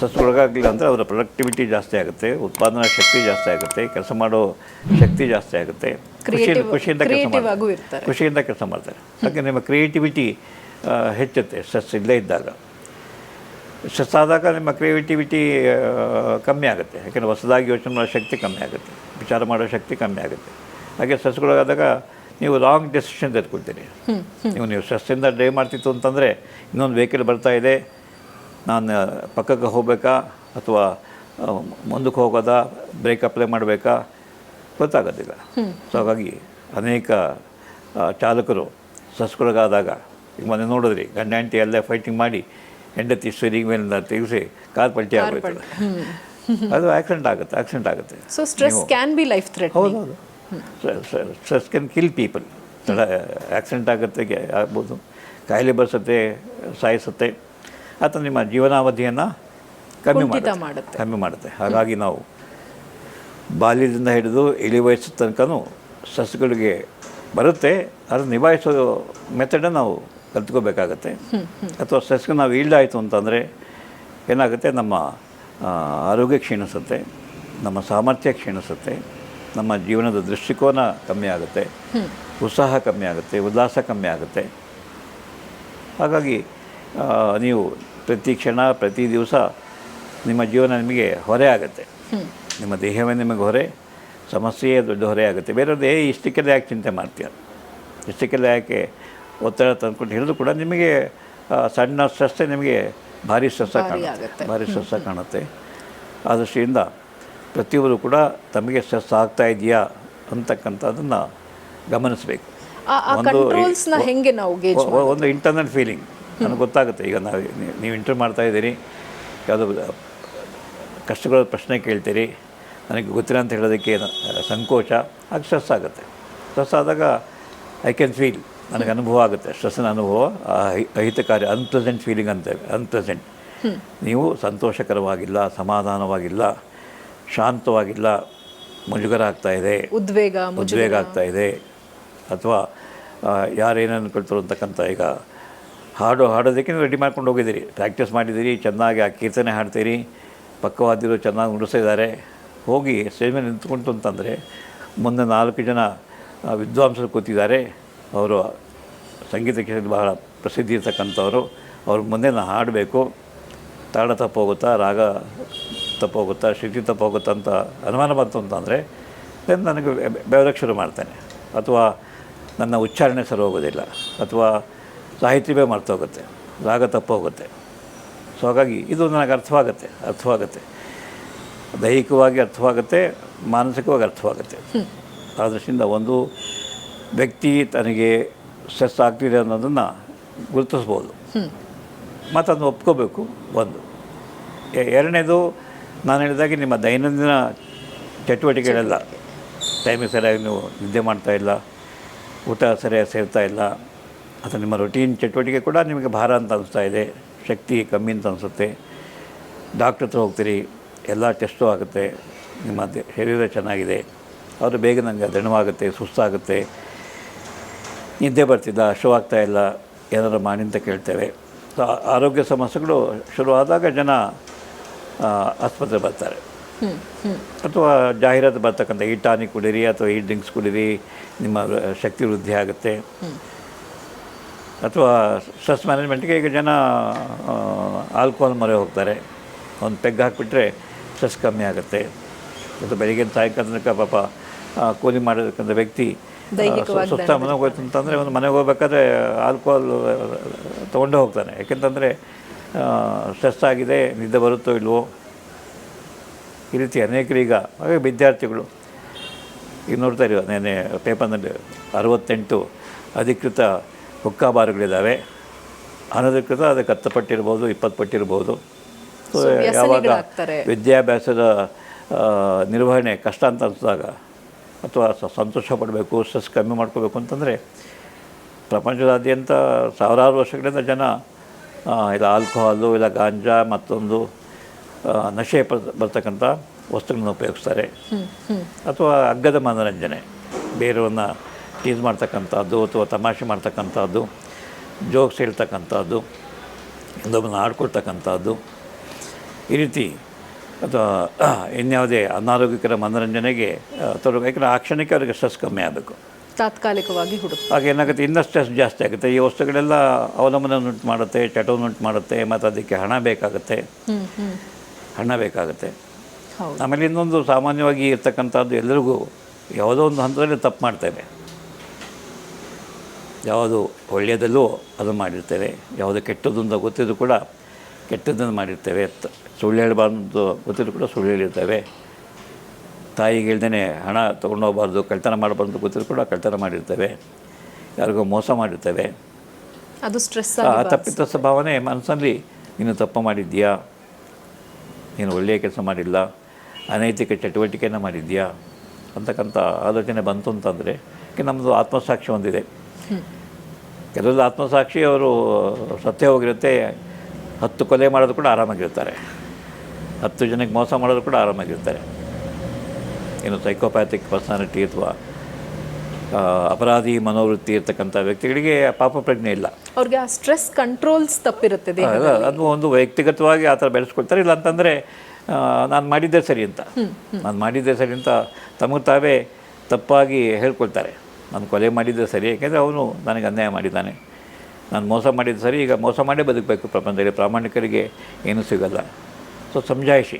ಸಸ್ಯಗಳಿಗಾಗಲಿಲ್ಲ ಅಂದರೆ ಅವರ ಪ್ರೊಡಕ್ಟಿವಿಟಿ ಜಾಸ್ತಿ ಆಗುತ್ತೆ, ಉತ್ಪಾದನಾ ಶಕ್ತಿ ಜಾಸ್ತಿ ಆಗುತ್ತೆ, ಕೆಲಸ ಮಾಡೋ ಶಕ್ತಿ ಜಾಸ್ತಿ ಆಗುತ್ತೆ, ಖುಷಿಯಿಂದ ಕೆಲಸ ಮಾಡ್ತಾರೆ. ಹಾಗೆ ನಿಮ್ಮ ಕ್ರಿಯೇಟಿವಿಟಿ ಹೆಚ್ಚುತ್ತೆ ಸ್ಟ್ರೆಸ್ ಇಲ್ಲದೇ ಇದ್ದಾಗ. ಸ್ಟ್ರೆಸ್ ಆದಾಗ ನಿಮ್ಮ ಕ್ರಿಯೇಟಿವಿಟಿ ಕಮ್ಮಿ ಆಗುತ್ತೆ, ಯಾಕೆಂದರೆ ಹೊಸದಾಗಿ ಯೋಚನೆ ಮಾಡೋ ಶಕ್ತಿ ಕಮ್ಮಿ ಆಗುತ್ತೆ, ವಿಚಾರ ಮಾಡೋ ಶಕ್ತಿ ಕಮ್ಮಿ ಆಗುತ್ತೆ. ಹಾಗೆ ಸ್ಟ್ರೆಸ್ಗಳಾದಾಗ ನೀವು ರಾಂಗ್ ಡೆಸಿಷನ್ ತೆಗೆದುಕೊಳ್ತೀರಿ. ನೀವು ಸ್ಟ್ರೆಸ್ಸಿಂದ ಡ್ರೈವ್ ಮಾಡ್ತಿತ್ತು ಅಂತಂದರೆ ಇನ್ನೊಂದು ವೆಹಿಕಲ್ ಬರ್ತಾ ಇದೆ, ನಾನು ಪಕ್ಕಕ್ಕೆ ಹೋಗಬೇಕಾ ಅಥವಾ ಮುಂದಕ್ಕೆ ಹೋಗೋದಾ, ಬ್ರೇಕ್ ಅಪ್ಲೈ ಮಾಡಬೇಕಾ ಗೊತ್ತಾಗೋದಿಲ್ಲ. ಸೊ ಹಾಗಾಗಿ ಅನೇಕ ಚಾಲಕರು ಸ್ಟ್ರೆಸ್ಗೊಳಗಾದಾಗ, ಈಗ ಮೊನ್ನೆ ನೋಡಿದ್ರಿ, ಗಂಡ ಹೆಂಡತಿ ಅಲ್ಲೇ ಫೈಟಿಂಗ್ ಮಾಡಿ ಹೆಂಡತಿ ಸ್ಟೀರಿಂಗ್ ಮೇಲಿಂದ ತೆಗೆಸಿ ಕಾರ್ ಪಲ್ಟಿ ಆಗಬೇಕು. ಅದು ಆಕ್ಸಿಡೆಂಟ್ ಆಗುತ್ತೆ. So stress can be life threatening. ಹೌದು, stress can kill people. Accident ಆಗುತ್ತೆ, ಆಗ್ಬೋದು, ಕಾಯಿಲೆ ಬರ್ಸುತ್ತೆ, ಸಾಯಿಸುತ್ತೆ, ಅಥವಾ ನಿಮ್ಮ ಜೀವನಾವಧಿಯನ್ನು ಕಮ್ಮಿ ಮಾಡುತ್ತೆ. ಹಾಗಾಗಿ ನಾವು ಬಾಲ್ಯದಿಂದ ಹಿಡಿದು ಇಳಿ ವಯಸ್ಸು ತನಕನೂ ಸ್ಟ್ರೆಸ್ಗಳಿಗೆ ಬರುತ್ತೆ, ಅದನ್ನು ನಿಭಾಯಿಸೋ ಮೆಥಡನ್ನು ನಾವು ಕಲ್ತ್ಕೋಬೇಕಾಗತ್ತೆ. ಅಥವಾ ಸ್ಟ್ರೆಸ್ಗೆ ನಾವು ಈಲ್ಡ್ ಆಯಿತು ಅಂತಂದರೆ ಏನಾಗುತ್ತೆ, ನಮ್ಮ ಆರೋಗ್ಯ ಕ್ಷೀಣಿಸುತ್ತೆ, ನಮ್ಮ ಸಾಮರ್ಥ್ಯ ಕ್ಷೀಣಿಸುತ್ತೆ, ನಮ್ಮ ಜೀವನದ ದೃಷ್ಟಿಕೋನ ಕಮ್ಮಿ ಆಗುತ್ತೆ, ಉತ್ಸಾಹ ಕಮ್ಮಿ ಆಗುತ್ತೆ, ಉಲ್ಲಾಸ ಕಮ್ಮಿ ಆಗುತ್ತೆ. ಹಾಗಾಗಿ ನೀವು ಪ್ರತಿ ಕ್ಷಣ ಪ್ರತಿ ದಿವಸ ನಿಮ್ಮ ಜೀವನ ನಿಮಗೆ ಹೊರೆ ಆಗುತ್ತೆ. ನಿಮ್ಮ ದೇಹವೇ ನಿಮಗೆ ಹೊರೆ, ಸಮಸ್ಯೆಯೇ ದೊಡ್ಡ ಹೊರೆ ಆಗುತ್ತೆ. ಬೇರೆಯವ್ರದ್ದು ಇಷ್ಟಕ್ಕೆಲ್ಲ ಯಾಕೆ ಚಿಂತೆ ಮಾಡ್ತೀಯ, ಇಷ್ಟಕ್ಕೆಲ್ಲ ಯಾಕೆ ಒತ್ತಡ ತಂದ್ಕೊಂಡು ಹಿಡಿದು ಕೂಡ ನಿಮಗೆ ಸಣ್ಣ ಸ್ಟ್ರೆಸ್ಸೇ ನಿಮಗೆ ಭಾರಿ ಸ್ಟ್ರೆಸ್ಸ ಕಾಣುತ್ತೆ. ಆ ದೃಷ್ಟಿಯಿಂದ ಪ್ರತಿಯೊಬ್ಬರು ಕೂಡ ತಮಗೆ ಸ್ಟ್ರೆಸ್ ಆಗ್ತಾ ಇದೆಯಾ ಅಂತಕ್ಕಂಥದ್ದನ್ನು ಗಮನಿಸಬೇಕು. ಒಂದು ಇಂಟರ್ನಲ್ ಫೀಲಿಂಗ್ ನನಗೆ ಗೊತ್ತಾಗುತ್ತೆ. ಈಗ ನೀವು ಇಂಟರ್ವ್ಯೂ ಮಾಡ್ತಾಯಿದ್ದೀರಿ, ಯಾವುದೋ ಕಷ್ಟಗಳ ಪ್ರಶ್ನೆ ಕೇಳ್ತೀರಿ, ನನಗೆ ಗೊತ್ತಿಲ್ಲ ಅಂತ ಹೇಳೋದಕ್ಕೆ ಸಂಕೋಚ, ಆಗ ಸ್ಟ್ರೆಸ್ ಆಗುತ್ತೆ. ಸ್ಟ್ರೆಸ್ ಆದಾಗ ಐ ಕ್ಯಾನ್ ಫೀಲ್, ನನಗೆ ಅನುಭವ ಆಗುತ್ತೆ, ಸ್ಟ್ರೆಸ್ಸಿನ ಅನುಭವ ಅಹಿತಕಾರಿ, ಅನ್ಪ್ರೆಸೆಂಟ್ ಫೀಲಿಂಗ್ ಅಂತೇವೆ. ಅನ್ಪ್ರೆಸೆಂಟ್, ನೀವು ಸಂತೋಷಕರವಾಗಿಲ್ಲ, ಸಮಾಧಾನವಾಗಿಲ್ಲ, ಶಾಂತವಾಗಿಲ್ಲ, ಮುಜುಗರ ಆಗ್ತಾಯಿದೆ, ಉದ್ವೇಗ ಆಗ್ತಾಯಿದೆ, ಅಥವಾ ಯಾರೇನು ಅಂದ್ಕೊಳ್ತಾರೆ ಅಂತಕ್ಕಂಥ. ಈಗ ಹಾಡೋದಕ್ಕೆ ನೀವು ರೆಡಿ ಮಾಡ್ಕೊಂಡು ಹೋಗಿದ್ದೀರಿ, ಪ್ರಾಕ್ಟೀಸ್ ಮಾಡಿದ್ದೀರಿ, ಚೆನ್ನಾಗಿ ಆ ಕೀರ್ತನೆ ಹಾಡ್ತೀರಿ, ಪಕ್ಕವಾದಿರು ಚೆನ್ನಾಗಿ ನುಡಿಸಿದ್ದಾರೆ, ಹೋಗಿ ಸ್ಟೇಜ್ ಮೇಲೆ ನಿಂತ್ಕೊಂತು ಅಂತಂದರೆ ಮುಂದೆ 4 ಜನ ವಿದ್ವಾಂಸರು ಕೂತಿದ್ದಾರೆ, ಅವರು ಸಂಗೀತ ಕ್ಷೇತ್ರದಲ್ಲಿ ಬಹಳ ಪ್ರಸಿದ್ಧಿ ಇರ್ತಕ್ಕಂಥವ್ರು, ಅವ್ರ ಮುಂದೆ ನಾನು ಹಾಡಬೇಕು, ತಾಳ ತಪ್ಪೋಗುತ್ತಾ, ರಾಗ ತಪ್ಪೋಗುತ್ತಾ, ಶ್ರುತಿ ತಪ್ಪೋಗುತ್ತಾ ಅಂತ ಅನುಮಾನ ಬಂತು ಅಂತಂದರೆ ನನಗೆ ಬೆವರಕ್ಕೆ ಶುರು ಮಾಡ್ತೇನೆ, ಅಥವಾ ನನ್ನ ಉಚ್ಚಾರಣೆ ಸರಿ ಹೋಗೋದಿಲ್ಲ, ಅಥವಾ ಸಾಹಿತ್ಯವೇ ಮರ್ತೋಗುತ್ತೆ, ರಾಗ ತಪ್ಪೋಗುತ್ತೆ. ಸೊ ಹಾಗಾಗಿ ಇದು ನನಗೆ ಅರ್ಥವಾಗುತ್ತೆ, ದೈಹಿಕವಾಗಿ ಅರ್ಥವಾಗುತ್ತೆ, ಮಾನಸಿಕವಾಗಿ ಅರ್ಥವಾಗುತ್ತೆ. ಆ ದೃಷ್ಟಿಯಿಂದ ಒಂದು ವ್ಯಕ್ತಿ ತನಗೆ ಸ್ಟ್ರೆಸ್ ಆಗ್ತಿದೆ ಅನ್ನೋದನ್ನು ಗುರುತಿಸ್ಬೋದು, ಮತ್ತು ಅದನ್ನು ಒಪ್ಕೋಬೇಕು. ಒಂದು ಎರಡನೇದು, ನಾನು ಹೇಳಿದಾಗೆ ನಿಮ್ಮ ದೈನಂದಿನ ಚಟುವಟಿಕೆಗಳೆಲ್ಲ ಟೈಮಿಗೆ ಸರಿಯಾಗಿ ನೀವು ನಿದ್ದೆ ಮಾಡ್ತಾಯಿಲ್ಲ, ಊಟ ಸರಿಯಾಗಿ ಸೇರ್ತಾ ಇಲ್ಲ, ಅಥವಾ ನಿಮ್ಮ ರೊಟೀನ್ ಚಟುವಟಿಕೆ ಕೂಡ ನಿಮಗೆ ಭಾರ ಅಂತ ಅನಿಸ್ತಾ ಇದೆ, ಶಕ್ತಿ ಕಮ್ಮಿ ಅಂತ ಅನಿಸುತ್ತೆ, ಡಾಕ್ಟ್ರ್ ಹತ್ರ ಹೋಗ್ತೀರಿ, ಎಲ್ಲ ಟೆಸ್ಟು ಆಗುತ್ತೆ, ನಿಮ್ಮ ಶರೀರ ಚೆನ್ನಾಗಿದೆ, ಅವರು ಬೇಗ ನನಗೆ ದಣವಾಗುತ್ತೆ, ಸುಸ್ತಾಗುತ್ತೆ, ನಿದ್ದೆ ಬರ್ತಿಲ್ಲ, ಶುವಾಗ್ತಾ ಇಲ್ಲ, ಏನಾದರೂ ಮಾಡಿ ಅಂತ ಕೇಳ್ತೇವೆ. ಸೊ ಆರೋಗ್ಯ ಸಮಸ್ಯೆಗಳು ಶುರುವಾದಾಗ ಜನ ಆಸ್ಪತ್ರೆ ಬರ್ತಾರೆ, ಅಥವಾ ಜಾಹೀರಾತು ಬರ್ತಕ್ಕಂಥ ಈ ಟಾನಿಕ್ ಕುಡೀರಿ ಅಥವಾ ಈ ಡ್ರಿಂಕ್ಸ್ ಕುಡೀರಿ, ನಿಮ್ಮ ಶಕ್ತಿ ವೃದ್ಧಿ ಆಗುತ್ತೆ. ಅಥವಾ ಸ್ಟ್ರೆಸ್ ಮ್ಯಾನೇಜ್ಮೆಂಟ್ಗೆ ಈಗ ಜನ ಆಲ್ಕೋಹಾಲ್ ಮೊರೆ ಹೋಗ್ತಾರೆ, ಒಂದು ಪೆಗ್ ಹಾಕಿಬಿಟ್ರೆ ಸ್ಟ್ರೆಸ್ ಕಮ್ಮಿ ಆಗುತ್ತೆ. ಮತ್ತು ಬೆಳಿಗ್ಗೆ ಸಾಯಂಕಾಲ ತನಕ ಪಾಪ ಕೂಲಿ ಮಾಡಿರ್ತಕ್ಕಂಥ ವ್ಯಕ್ತಿ ಸುಸ್ತ ಮನೆಗೆ ಹೋಯ್ತು ಅಂತಂದರೆ ಒಂದು ಮನೆಗೆ ಹೋಗ್ಬೇಕಾದ್ರೆ ಆಲ್ಕೋಹಾಲ್ ತೊಗೊಂಡೇ ಹೋಗ್ತಾನೆ, ಯಾಕೆಂತಂದರೆ ಸ್ಟ್ರೆಸ್ ಆಗಿದೆ, ನಿದ್ದೆ ಬರುತ್ತೋ ಇಲ್ವೋ. ಈ ರೀತಿ ಅನೇಕರು ಈಗ ಹಾಗೆ ವಿದ್ಯಾರ್ಥಿಗಳು ಈಗ ನೋಡ್ತಾ ಇರೋ ನೆನೆ ಪೇಪರ್ನಲ್ಲಿ 68 ಅಧಿಕೃತ ಹುಕ್ಕಾ ಬಾರ್ಗಳಿದ್ದಾವೆ, ಅನಧಿಕೃತ ಅದಕ್ಕೆ 10 ಪಟ್ಟಿರ್ಬೋದು, 20 ಪಟ್ಟಿರ್ಬೋದು. ಸೊ ಯಾವಾಗ ವಿದ್ಯಾಭ್ಯಾಸದ ನಿರ್ವಹಣೆ ಕಷ್ಟ ಅಂತ ಅನಿಸಿದಾಗ, ಅಥವಾ ಸಂತೋಷ ಪಡಬೇಕು, ಸ್ಟ್ರೆಸ್ ಕಮ್ಮಿ ಮಾಡ್ಕೋಬೇಕು ಅಂತಂದರೆ ಪ್ರಪಂಚದಾದ್ಯಂತ ಸಾವಿರಾರು ವರ್ಷಗಳಿಂದ ಜನ ಇಲ್ಲ ಆಲ್ಕೋಹಾಲು, ಇಲ್ಲ ಗಾಂಜಾ, ಮತ್ತೊಂದು ನಶೆ ಬರ್ತಕ್ಕಂಥ ವಸ್ತುಗಳನ್ನ ಉಪಯೋಗಿಸ್ತಾರೆ. ಅಥವಾ ಅಗ್ಗದ ಮನೋರಂಜನೆ, ಬೇರೆಯವ್ರನ್ನ ಟೀಸ್ ಮಾಡ್ತಕ್ಕಂಥದ್ದು, ಅಥವಾ ತಮಾಷೆ ಮಾಡ್ತಕ್ಕಂಥದ್ದು, ಜೋಕ್ಸ್ ಹೇಳ್ತಕ್ಕಂಥದ್ದು, ಇನ್ನೊಬ್ಬನ ಆಡ್ಕೊಳ್ತಕ್ಕಂಥದ್ದು, ಈ ರೀತಿ ಅಥವಾ ಇನ್ಯಾವುದೇ ಅನಾರೋಗ್ಯಕರ ಮನೋರಂಜನೆಗೆ ಯಾಕಂದರೆ ಆ ಕ್ಷಣಕ್ಕೆ ಅವರಿಗೆ ಸ್ಟ್ರೆಸ್ ಕಮ್ಮಿ ಆಗಬೇಕು. ತಾತ್ಕಾಲಿಕವಾಗಿ ಹುಡುಕ ಆಗ ಏನಾಗುತ್ತೆ, ಇನ್ನೂ ಸ್ಟ್ರೆಸ್ ಜಾಸ್ತಿ ಆಗುತ್ತೆ. ಈ ವಸ್ತುಗಳೆಲ್ಲ ಅವಲಂಬನೆಯನ್ನುಂಟು ಮಾಡುತ್ತೆ, ಚಟವನ್ನುಂಟು ಮಾಡುತ್ತೆ, ಮತ್ತು ಅದಕ್ಕೆ ಹಣ ಬೇಕಾಗುತ್ತೆ. ಆಮೇಲೆ ಇನ್ನೊಂದು ಸಾಮಾನ್ಯವಾಗಿ ಇರ್ತಕ್ಕಂಥದ್ದು, ಎಲ್ಲರಿಗೂ ಯಾವುದೋ ಒಂದು ಹಂತದಲ್ಲಿ ತಪ್ಪು ಮಾಡ್ತೇವೆ. ಯಾವುದು ಒಳ್ಳೆಯದಲ್ಲೂ ಅದು ಮಾಡಿರ್ತೇವೆ, ಯಾವುದು ಕೆಟ್ಟದ್ದು ಅಂತ ಗೊತ್ತಿದ್ದು ಕೂಡ ಕೆಟ್ಟದ್ದನ್ನು ಮಾಡಿರ್ತೇವೆ. ಸುಳ್ಳು ಹೇಳಬಾರ್ದು ಗೊತ್ತಿದ್ದು ಕೂಡ ಸುಳ್ಳು ಹೇಳಿರ್ತೇವೆ. ತಾಯಿಗೆ ಹೇಳ್ದೇ ಹಣ ತೊಗೊಂಡೋಗ್ಬಾರ್ದು, ಕಳ್ತನ ಮಾಡಬಾರ್ದು ಗೊತ್ತಿದ್ದು ಕೂಡ ಕಳ್ತನ ಮಾಡಿರ್ತೇವೆ. ಯಾರಿಗೋ ಮೋಸ ಮಾಡಿರ್ತೇವೆ. ಅದು ಸ್ಟ್ರೆಸ್. ಆ ತಪ್ಪಿತಸ್ಥ ಭಾವನೆ ಮನಸ್ಸಲ್ಲಿ, ನೀನು ತಪ್ಪು ಮಾಡಿದ್ದೀಯಾ, ನೀನು ಒಳ್ಳೆಯ ಕೆಲಸ ಮಾಡಿಲ್ಲ, ಅನೈತಿಕ ಚಟುವಟಿಕೆಯನ್ನು ಮಾಡಿದ್ದೀಯಾ ಅಂತಕ್ಕಂಥ ಆಲೋಚನೆ ಬಂತು ಅಂತಂದರೆ, ನಮ್ಮದು ಆತ್ಮಸಾಕ್ಷಿ ಹೊಂದಿದೆ. ಕೆಲವೊಂದು ಆತ್ಮಸಾಕ್ಷಿ ಅವರು ಸತ್ಯ ಹೋಗಿರುತ್ತೆ, 10 ಕೊಲೆ ಮಾಡೋದು ಕೂಡ ಆರಾಮಾಗಿರ್ತಾರೆ, 10 ಜನಕ್ಕೆ ಮೋಸ ಮಾಡೋದು ಕೂಡ ಆರಾಮಾಗಿರ್ತಾರೆ. ಏನು ಸೈಕೋಪ್ಯಾಥಿಕ್ ಪರ್ಸನಾಲಿಟಿ ಅಥವಾ ಅಪರಾಧಿ ಮನೋವೃತ್ತಿ ಇರ್ತಕ್ಕಂಥ ವ್ಯಕ್ತಿಗಳಿಗೆ ಪಾಪ ಪ್ರಜ್ಞೆ ಇಲ್ಲ. ಅವ್ರಿಗೆ ಆ ಸ್ಟ್ರೆಸ್ ಕಂಟ್ರೋಲ್ಸ್ ತಪ್ಪಿರುತ್ತೆ. ಅದು ಒಂದು ವ್ಯಕ್ತಿಗತವಾಗಿ ಆ ಥರ ಬೆಳೆಸ್ಕೊಳ್ತಾರೆ. ಇಲ್ಲ ಅಂತಂದರೆ ನಾನು ಮಾಡಿದ್ದೇ ಸರಿ ಅಂತ, ತಮಗೆ ತಾವೇ ತಪ್ಪಾಗಿ ಹೇಳ್ಕೊಳ್ತಾರೆ. ನಾನು ಕೊಲೆ ಮಾಡಿದ್ದೆ ಸರಿ, ಯಾಕೆಂದರೆ ಅವನು ನನಗೆ ಅನ್ಯಾಯ ಮಾಡಿದ್ದಾನೆ, ನಾನು ಮೋಸ ಮಾಡಿದ್ದು ಸರಿ, ಈಗ ಮೋಸ ಮಾಡೇ ಬದುಕಬೇಕು ಪ್ರಪಂಚದಲ್ಲಿ, ಪ್ರಾಮಾಣಿಕರಿಗೆ ಏನೂ ಸಿಗಲ್ಲ. ಸೊ ಸಮಜಾಯಿಷಿ